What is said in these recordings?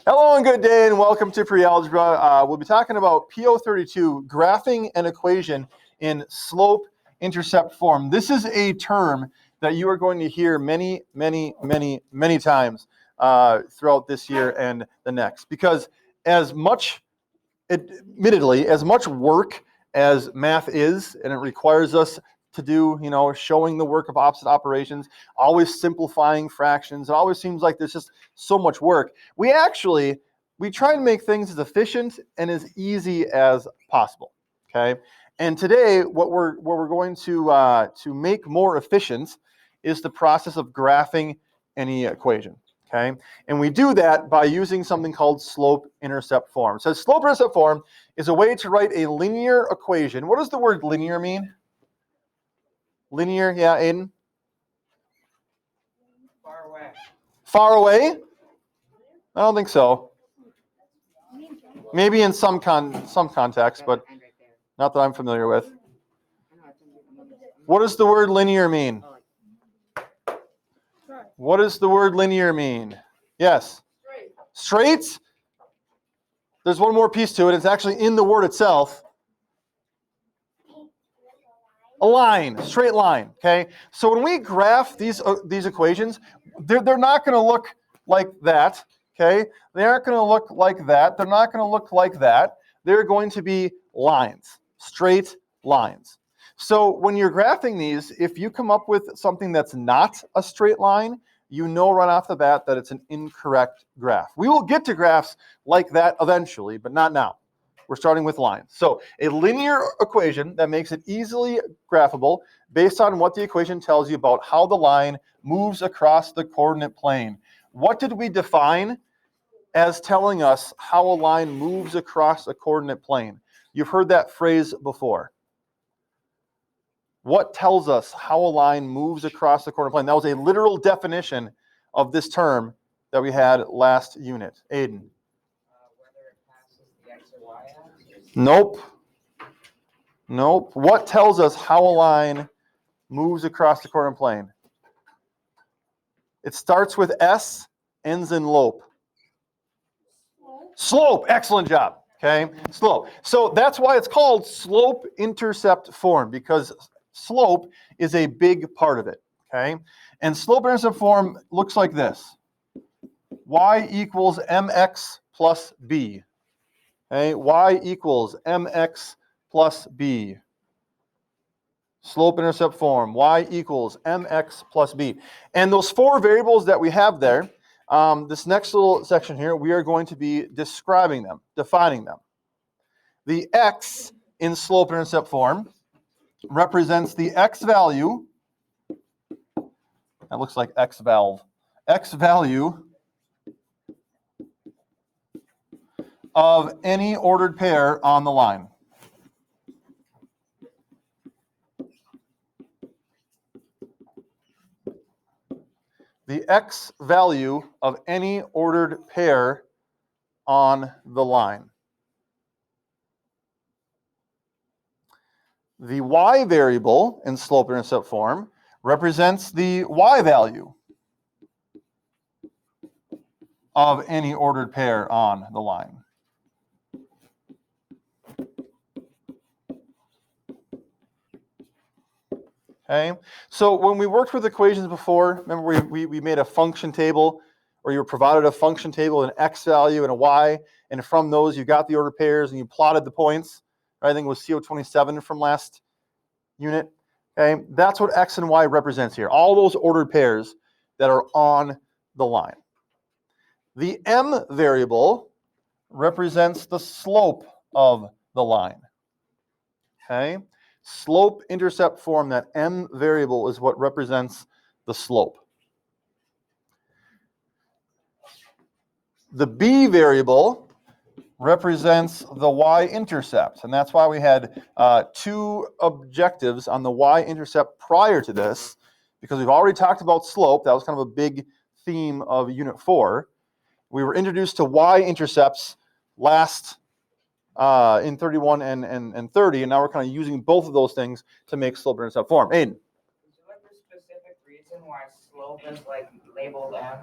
Hello and good day and welcome to Pre-Algebra. We'll be talking about PO32, graphing an equation in slope-intercept form. This is a term that you are going to hear many times throughout this year and the next. Because admittedly, as much work as math is, and it requires us to do, showing the work of opposite operations, always simplifying fractions. It always seems like there's just so much work. We try to make things as efficient and as easy as possible. Okay. And today, what we're going to make more efficient is the process of graphing any equation. Okay. And we do that by using something called slope-intercept form. So slope-intercept form is a way to write a linear equation. What does the word linear mean? Linear, yeah, Aiden? Far away. Far away? I don't think so. Maybe in some context, but not that I'm familiar with. What does the word linear mean? What does the word linear mean? Yes? Straight? There's one more piece to it. It's actually in the word itself. A line, straight line, okay? So when we graph these equations, they're not going to look like that, okay? They aren't going to look like that. They're not going to look like that. They're going to be lines, straight lines. So when you're graphing these, if you come up with something that's not a straight line, you know right off the bat that it's an incorrect graph. We will get to graphs like that eventually, but not now. We're starting with lines. So a linear equation that makes it easily graphable based on what the equation tells you about how the line moves across the coordinate plane. What did we define as telling us how a line moves across a coordinate plane? You've heard that phrase before. What tells us how a line moves across the coordinate plane? That was a literal definition of this term that we had last unit. Aiden. Nope. What tells us how a line moves across the coordinate plane? It starts with S, ends in lope. Slope. Excellent job. Okay. Slope. So that's why it's called slope-intercept form, because slope is a big part of it. Okay. And slope-intercept form looks like this. Y equals mx plus b. Okay, y equals mx plus b. Slope-intercept form, y equals mx plus b. And those four variables that we have there, this next little section here, we are going to be describing them, defining them. The x in slope-intercept form represents the x value, that looks like x valve, x value of any ordered pair on the line. The x value of any ordered pair on the line. The y variable in slope-intercept form represents the y value of any ordered pair on the line. Okay, so when we worked with equations before, remember we made a function table, or you were provided a function table, an x value and a y, and from those you got the ordered pairs and you plotted the points. I think it was CO27 from last unit. Okay, that's what x and y represents here, all those ordered pairs that are on the line. The m variable represents the slope of the line. Okay. Slope-intercept form, that m variable is what represents the slope. The b variable represents the y-intercept, and that's why we had two objectives on the y-intercept prior to this, because we've already talked about slope. That was kind of a big theme of Unit 4. We were introduced to y-intercepts last in 31 and 30, and now we're kind of using both of those things to make slope-intercept form. Aiden? Is there a specific reason why slope is labeled M?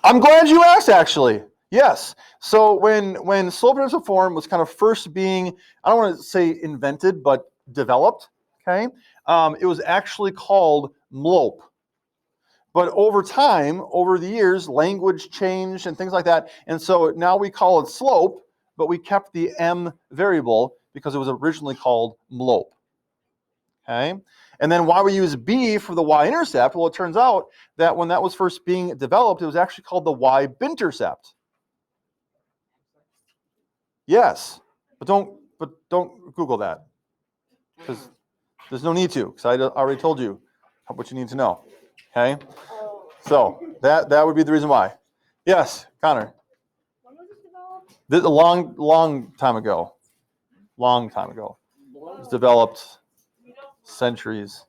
I'm glad you asked, actually. Yes. So when slope-intercept form was kind of first being, I don't want to say invented, but developed, okay, it was actually called MLOPE. But over time, over the years, language changed and things like that. And so now we call it slope, but we kept the M variable because it was originally called MLOPE. Okay? And then why we use B for the y-intercept? Well, it turns out that when that was first being developed, it was actually called the y-bintercept. Yes, but don't Google that, because there's no need to, because I already told you what you need to know. Okay? So that would be the reason why. Yes, Connor. When was it developed? This a long time ago. Long time ago. It was developed centuries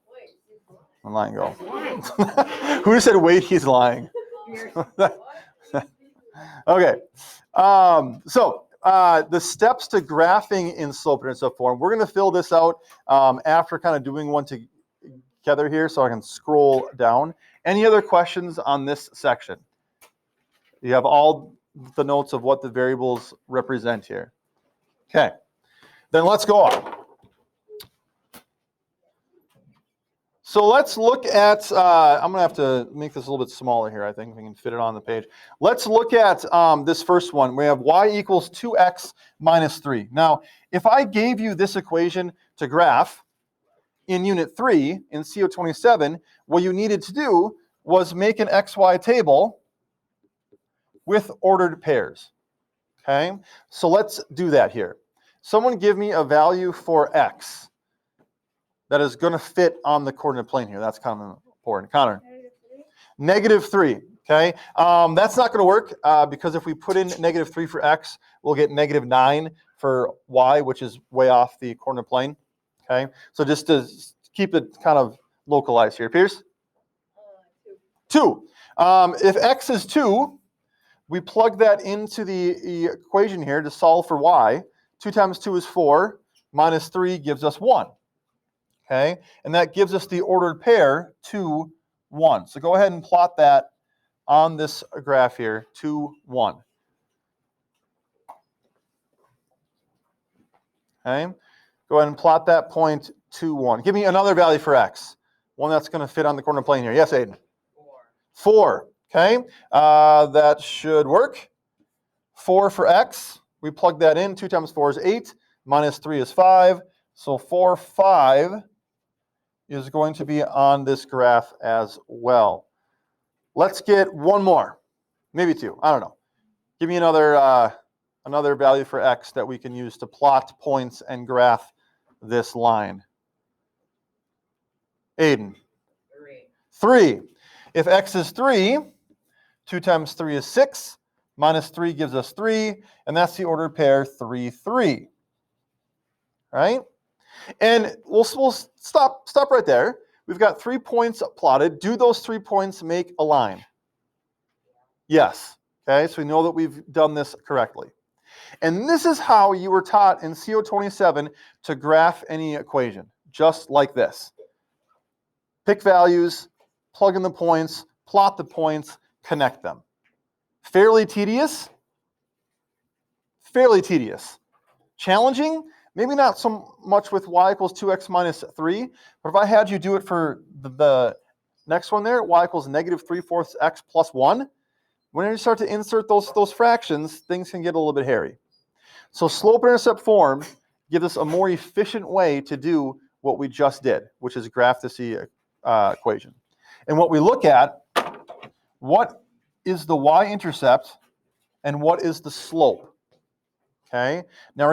long ago. Who just said wait? He's lying. Okay. So the steps to graphing in slope-intercept form. We're going to fill this out after kind of doing one together here, so I can scroll down. Any other questions on this section? You have all the notes of what the variables represent here. Okay, then let's go on. So let's look at, I'm going to have to make this a little bit smaller here, I think, if we can fit it on the page. Let's look at this first one. We have y equals 2x minus 3. Now, if I gave you this equation to graph in Unit 3 in CO27, what you needed to do was make an xy table with ordered pairs. Okay, so let's do that here. Someone give me a value for x that is going to fit on the coordinate plane here. That's kind of important. Connor? -3. Okay, that's not going to work because if we put in -3 for x, we'll get -9 for y, which is way off the coordinate plane. Okay, so just to keep it kind of localized here. Pierce? 2. If x is 2, we plug that into the equation here to solve for y. 2 times 2 is 4, minus 3 gives us 1. Okay, and that gives us the ordered pair 2, 1. So go ahead and plot that on this graph here, 2, 1. Okay, go ahead and plot that point 2, 1. Give me another value for x, one that's going to fit on the coordinate plane here. Yes, Aiden? 4. Okay, that should work. 4 for x, we plug that in. 2 times 4 is 8, minus 3 is 5. So 4, 5 is going to be on this graph as well. Let's get one more, maybe 2, I don't know. Give me another value for x that we can use to plot points and graph this line. Aiden? 3. If x is 3, 2 times 3 is 6, minus 3 gives us 3, and that's the ordered pair 3, 3. Right? And we'll stop right there. We've got 3 points plotted. Do those 3 points make a line? Yes. Okay, so we know that we've done this correctly. And this is how you were taught in CO27 to graph any equation, just like this. Pick values, plug in the points, plot the points, connect them. Fairly tedious? Fairly tedious. Challenging? Maybe not so much with y equals 2x minus 3, but if I had you do it for the next one there, y equals -3/4 x plus 1, when you start to insert those fractions, things can get a little bit hairy. So slope-intercept form gives us a more efficient way to do what we just did, which is graph this equation. And what we look at, what is the y-intercept and what is the slope? Okay, now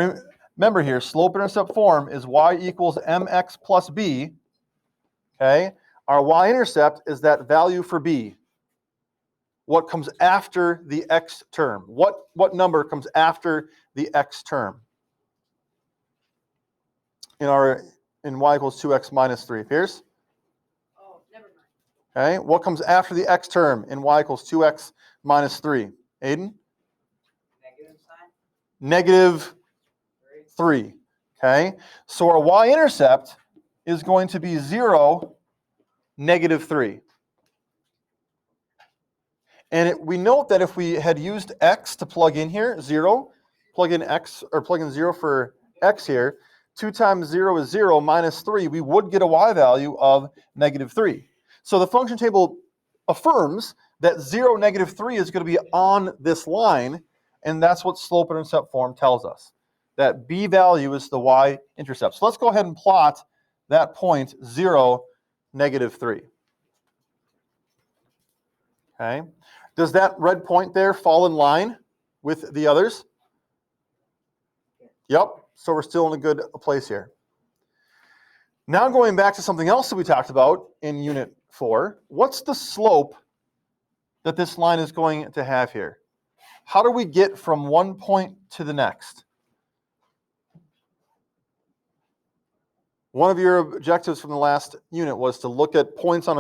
remember here, slope-intercept form is y equals mx plus b. Okay, our y-intercept is that value for b. What comes after the x term? What number comes after the x term? In y equals 2x minus 3. Pierce? Oh, never mind. Okay, what comes after the x term in y equals 2x minus 3? Aiden? Negative sign. -3. Okay, so our y-intercept is going to be 0, -3. And we note that if we had used x to plug in here, 0, plug in x, or plug in 0 for x here, 2 times 0 is 0 minus 3, we would get a y value of -3. So the function table affirms that 0, -3 is going to be on this line, and that's what slope-intercept form tells us, that b value is the y-intercept. So let's go ahead and plot that point 0, -3. Okay. Does that red point there fall in line with the others? Yep. So we're still in a good place here. Now going back to something else that we talked about in Unit 4, what's the slope that this line is going to have here? How do we get from one point to the next? One of your objectives from the last unit was to look at points on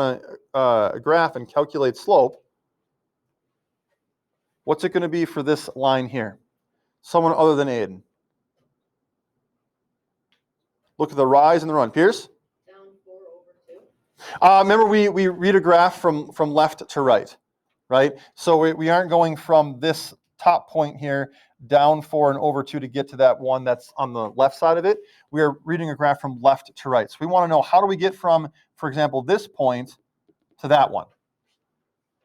a graph and calculate slope. What's it going to be for this line here? Someone other than Aiden. Look at the rise and the run. Pierce? Down 4 over 2. Remember, we read a graph from left to right, right? So we aren't going from this top point here down 4 and over 2 to get to that one that's on the left side of it. We are reading a graph from left to right. So we want to know, how do we get from, for example, this point to that one?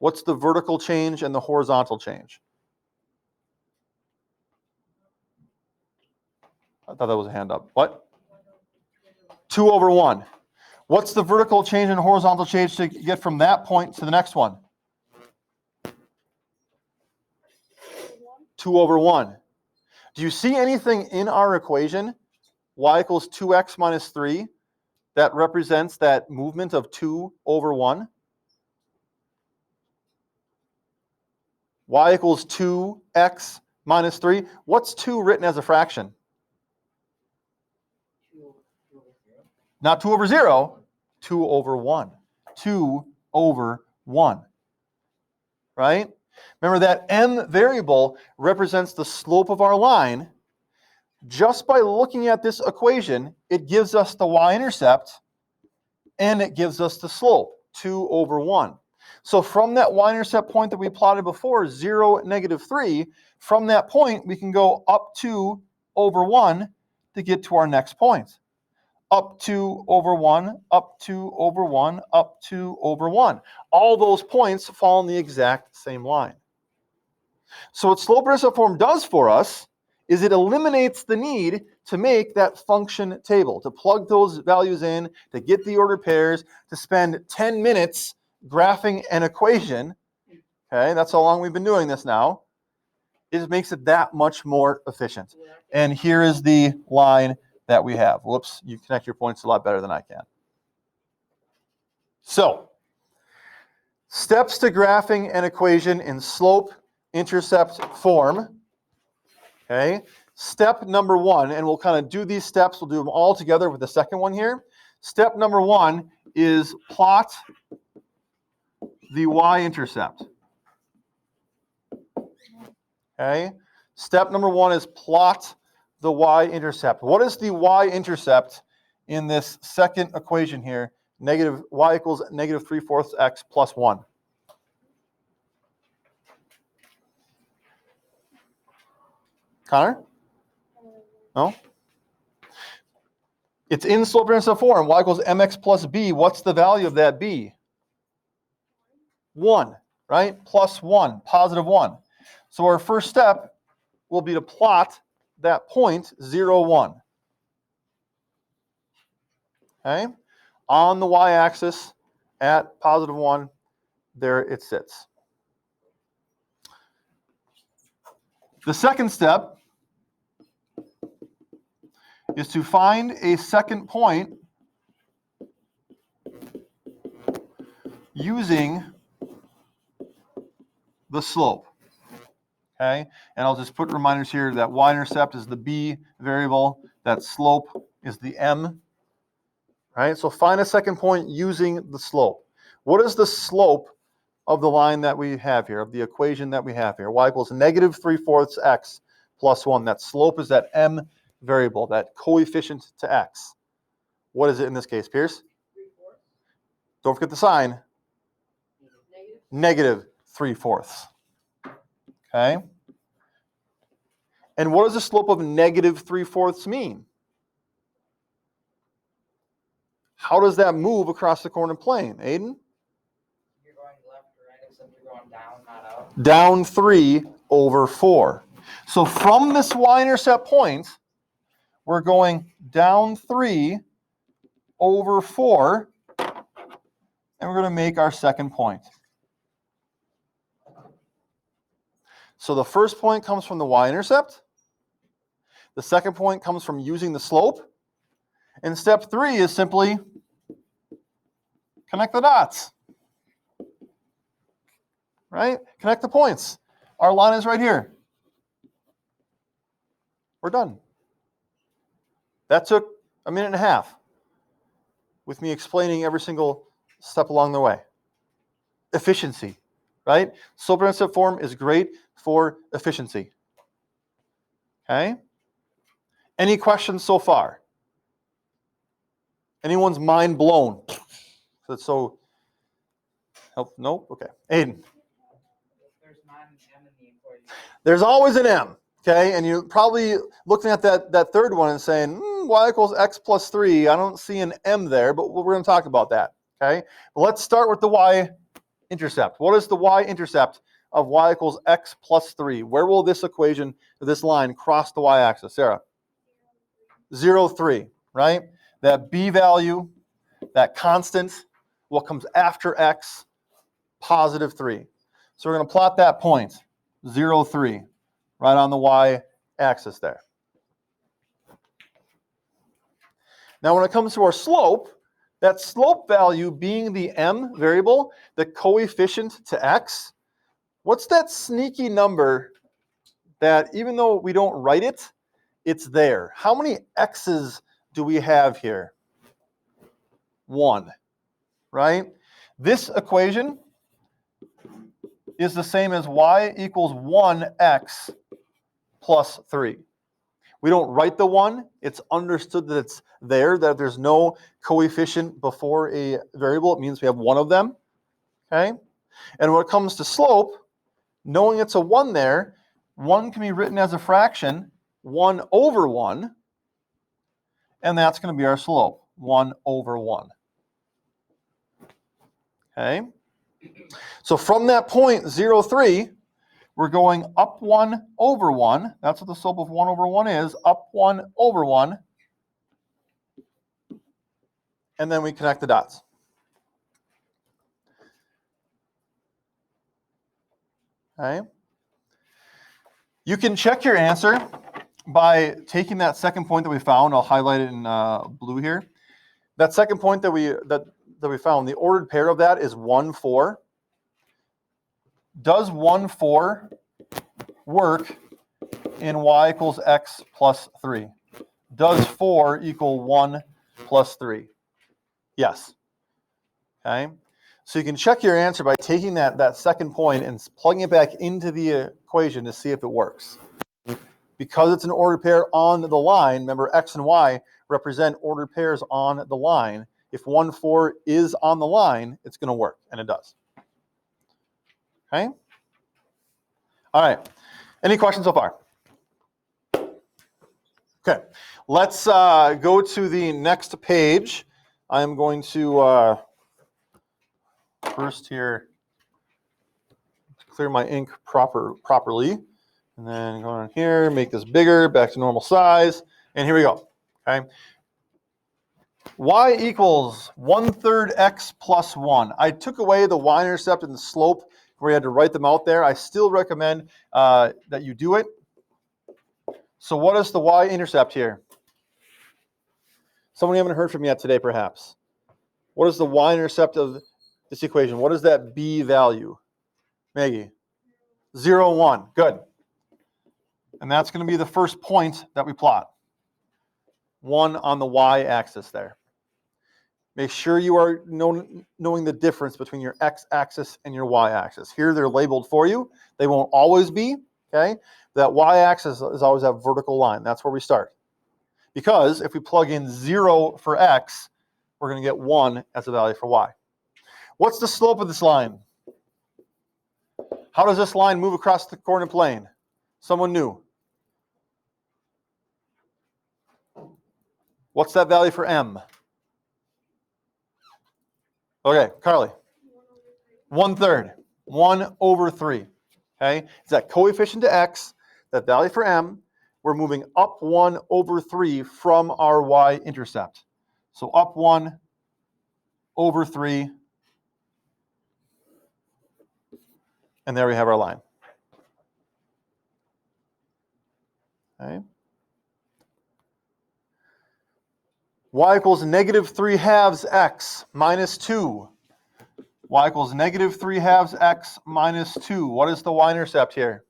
What's the vertical change and the horizontal change? I thought that was a hand up. What? 2 over 1. What's the vertical change and horizontal change to get from that point to the next one? 2 over 1. Do you see anything in our equation, y equals 2x minus 3, that represents that movement of 2 over 1? Y equals 2x minus 3. What's 2 written as a fraction? Not 2 over 0, 2 over 1. 2 over 1. Right? Remember that m variable represents the slope of our line. Just by looking at this equation, it gives us the y-intercept and it gives us the slope, 2 over 1. So from that y-intercept point that we plotted before, 0, -3, from that point we can go up 2 over 1 to get to our next point. Up 2 over 1, up 2 over 1, up 2 over 1. All those points fall in the exact same line. So what slope-intercept form does for us is it eliminates the need to make that function table, to plug those values in, to get the ordered pairs, to spend 10 minutes graphing an equation. Okay, that's how long we've been doing this now. It makes it that much more efficient. And here is the line that we have. Whoops, you connect your points a lot better than I can. So, steps to graphing an equation in slope-intercept form. Okay, step number 1, and we'll kind of do these steps, we'll do them all together with the second one here. Step number 1 is plot the y-intercept. Okay, step number 1 is plot the y-intercept. What is the y-intercept in this second equation here? Negative y equals -3/4 x plus 1. Connor? No? It's in slope-intercept form. Y equals mx plus b. What's the value of that b? 1, right? Plus 1, positive 1. So our first step will be to plot that point 0, 1. Okay? On the y-axis at positive 1, there it sits. The second step is to find a second point using the slope. Okay, and I'll just put reminders here that y-intercept is the b variable, that slope is the m. Right, so find a second point using the slope. What is the slope of the line that we have here, of the equation that we have here? Y equals -3/4 x plus 1. That slope is that m variable, that coefficient to x. What is it in this case, Pierce? 3/4. Don't forget the sign. Negative. 3/4. Okay? And what does the slope of negative 3/4 mean? How does that move across the coordinate plane? Aiden? You're going left or right, except you're going down, not up. Down 3/4. So from this y-intercept point, we're going down 3/4, and we're going to make our second point. So the first point comes from the y-intercept. The second point comes from using the slope. And step 3 is simply connect the dots. Right? Connect the points. Our line is right here. We're done. That took a minute and a half with me explaining every single step along the way. Efficiency, right? Slope-Intercept form is great for efficiency. Okay? Any questions so far? Anyone's mind blown? That's so. Help? Nope. Okay. Aiden. There's not an M in the equation. There's always an M. Okay, and you're probably looking at that third one and saying, y equals x plus 3. I don't see an M there, but we're going to talk about that. Okay, but let's start with the y-intercept. What is the y-intercept of y equals x plus 3? Where will this equation, this line, cross the y-axis? Sarah? 0, 3, right? That b value, that constant, what comes after x, positive 3. So we're going to plot that point, 0, 3. Right on the y-axis there. Now when it comes to our slope, that slope value being the m variable, the coefficient to x, what's that sneaky number that even though we don't write it, it's there? How many x's do we have here? 1, right? This equation is the same as y equals 1x plus 3. We don't write the 1. It's understood that it's there, that there's no coefficient before a variable. It means we have one of them. Okay? And when it comes to slope, knowing it's a 1 there, 1 can be written as a fraction, 1 over 1, and that's going to be our slope, 1 over 1. Okay? So from that point, 0, 3, we're going up 1 over 1. That's what the slope of 1 over 1 is, up 1 over 1. And then we connect the dots. Okay. You can check your answer by taking that second point that we found. I'll highlight it in blue here. That second point that we found, the ordered pair of that is 1, 4. Does 1, 4 work in y equals x plus 3? Does 4 equal 1 plus 3? Yes. Okay. So you can check your answer by taking that second point and plugging it back into the equation to see if it works. Because it's an ordered pair on the line, remember x and y represent ordered pairs on the line. If 1, 4 is on the line, it's going to work, and it does. Okay? All right. Any questions so far? Okay. Let's go to the next page. I'm going to first here clear my ink properly. And then go on here, make this bigger, back to normal size. And here we go. Okay. Y equals 1/3 x plus 1. I took away the y-intercept and the slope where you had to write them out there. I still recommend that you do it. So what is the y-intercept here? Someone you haven't heard from yet today, perhaps. What is the y-intercept of this equation? What is that b value? Maggie? 0, 1. Good. And that's going to be the first point that we plot. 1 on the y-axis there. Make sure you are knowing the difference between your x-axis and your y-axis. Here they're labeled for you. They won't always be, okay? That y-axis is always that vertical line. That's where we start. Because if we plug in 0 for x, we're going to get 1 as a value for y. What's the slope of this line? How does this line move across the coordinate plane? Someone knew. What's that value for m? Okay, Carly. 1/3. 1/3. Okay? Is that coefficient to x, that value for m? We're moving up 1/3 from our y-intercept. So up 1/3. And there we have our line. Okay. Y equals -3/2 x minus 2. Y equals -3/2 x minus 2. What is the y-intercept here?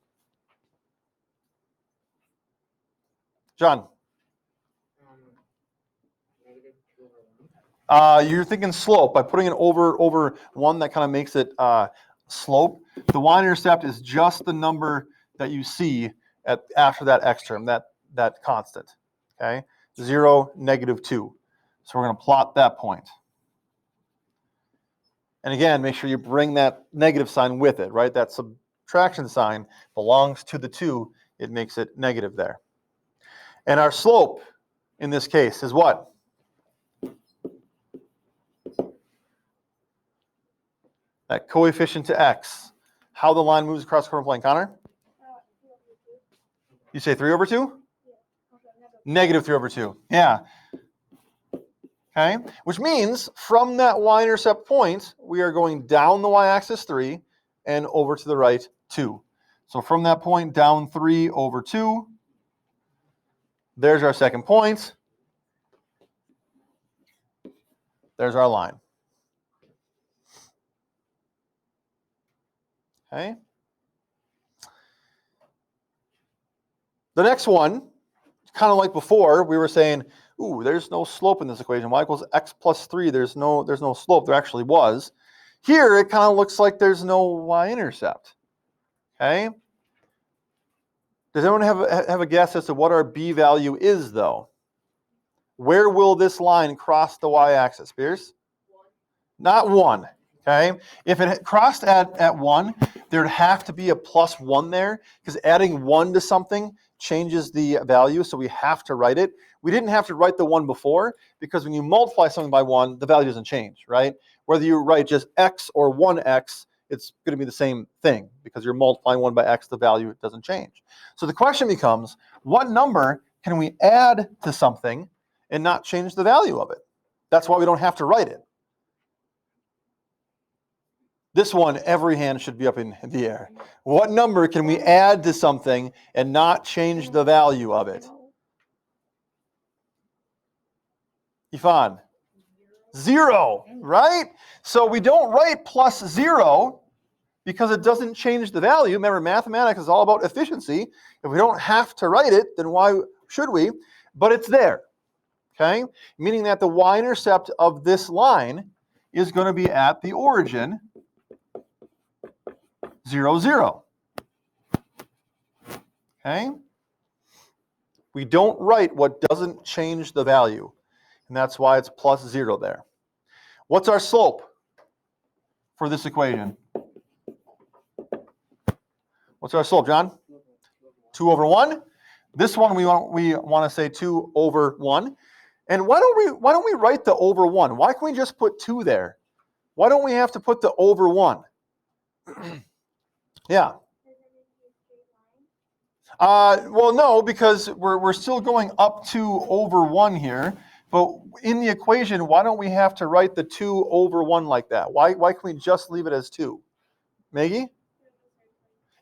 John? You're thinking slope. By putting it over 1, that kind of makes it slope. The y-intercept is just the number that you see after that x term, that constant. Okay, 0, -2. So we're going to plot that point. And again, make sure you bring that negative sign with it, right? That subtraction sign belongs to the 2. It makes it negative there. And our slope in this case is what? That coefficient to x. How the line moves across the coordinate plane, Connor? You say 3/2? Yeah. -3/2. Yeah. Okay, which means from that y-intercept point, we are going down the y-axis 3 and over to the right 2. So from that point down 3/2, there's our second point. There's our line. Okay. The next one, kind of like before, we were saying, ooh, there's no slope in this equation. Y equals x plus 3. There's no slope. There actually was. Here, it kind of looks like there's no y-intercept. Okay? Does anyone have a guess as to what our b value is, though? Where will this line cross the y-axis, Pierce? 1. Not 1. Okay? If it crossed at 1, there'd have to be a +1 there, because adding 1 to something changes the value, so we have to write it. We didn't have to write the 1 before, because when you multiply something by 1, the value doesn't change, right? Whether you write just x or 1x, it's going to be the same thing, because you're multiplying 1 by x, the value doesn't change. So the question becomes, what number can we add to something and not change the value of it? That's why we don't have to write it. This one, every hand should be up in the air. What number can we add to something and not change the value of it? Ifan? 0, right? So we don't write +0 because it doesn't change the value. Remember, mathematics is all about efficiency. If we don't have to write it, then why should we? But it's there, okay? Meaning that the y-intercept of this line is going to be at the origin 0, 0. Okay? We don't write what doesn't change the value, and that's why it's +0 there. What's our slope for this equation? What's our slope, John? 2/1. This one we want to say 2/1. And why don't we write the over 1? Why can't we just put 2 there? Why don't we have to put the over 1? Yeah. Well, no, because we're still going up 2/1 here. But in the equation, why don't we have to write the 2/1 like that? Why can't we just leave it as 2? Maggie?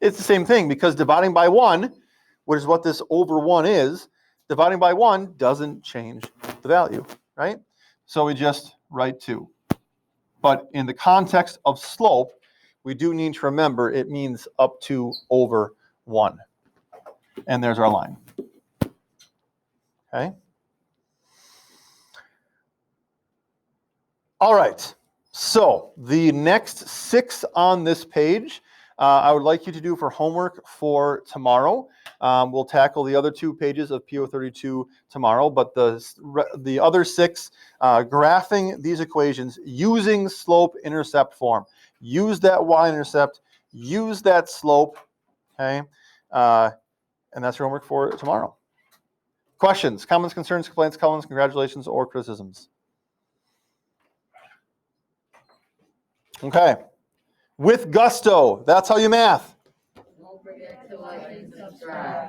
It's the same thing, because dividing by 1, which is what this over 1 is, dividing by 1 doesn't change the value, right? So we just write 2. But in the context of slope, we do need to remember it means up to over 1. And there's our line. Okay? All right. So the next 6 on this page, I would like you to do for homework for tomorrow. We'll tackle the other 2 pages of PO32 tomorrow, but the other 6, graphing these equations using slope-intercept form. Use that y-intercept, use that slope, okay? And that's your homework for tomorrow. Questions, comments, concerns, complaints, comments, congratulations, or criticisms? Okay. With gusto, that's how you math. Don't forget to like and subscribe.